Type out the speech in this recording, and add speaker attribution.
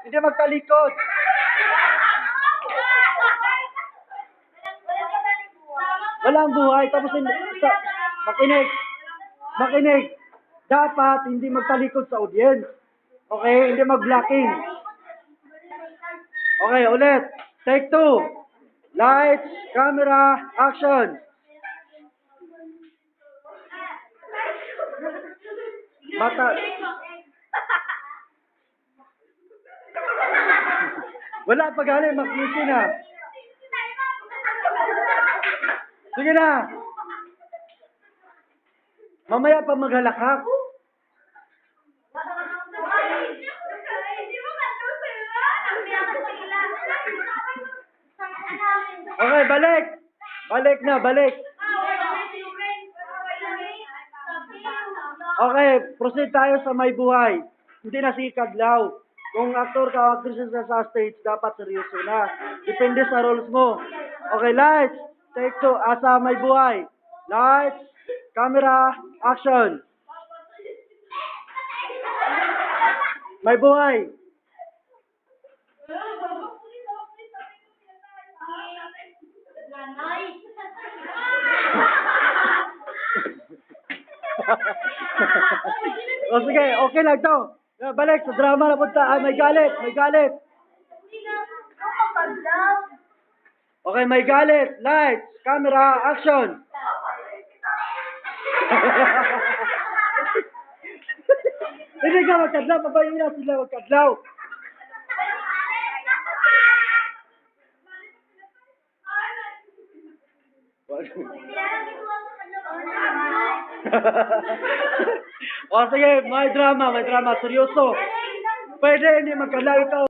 Speaker 1: Hindi magtalikod. Walang buhay. Tapos makinig. Makinig. Dapat hindi magtalikod sa audience. Okay? Hindi mag-blocking. Okay, ulit. Take 2. Lights, camera, action. Mata. Wala pa galing, makisi na. Sige na. Mamaya pa maghalakak. Okay, balik. Balik na, balik. Okay, proceed tayo sa may buhay. Hindi na si Kadlaw. Kung actor ka o actress ka sa stage, dapat seryoso na. Depende sa roles mo. Okay, lights. Take 2. Asa may buhay. Lights. Camera. Action. May buhay. O sige, okay lang to. Balik sa drama na punta. May galit, may galit. Okay, may galit. Lights, camera, action. Hindi ka magkadlaw, pabayin na sila magkadlaw. O sige, may drama, seryoso. Pwede hindi magkadlaw ikaw.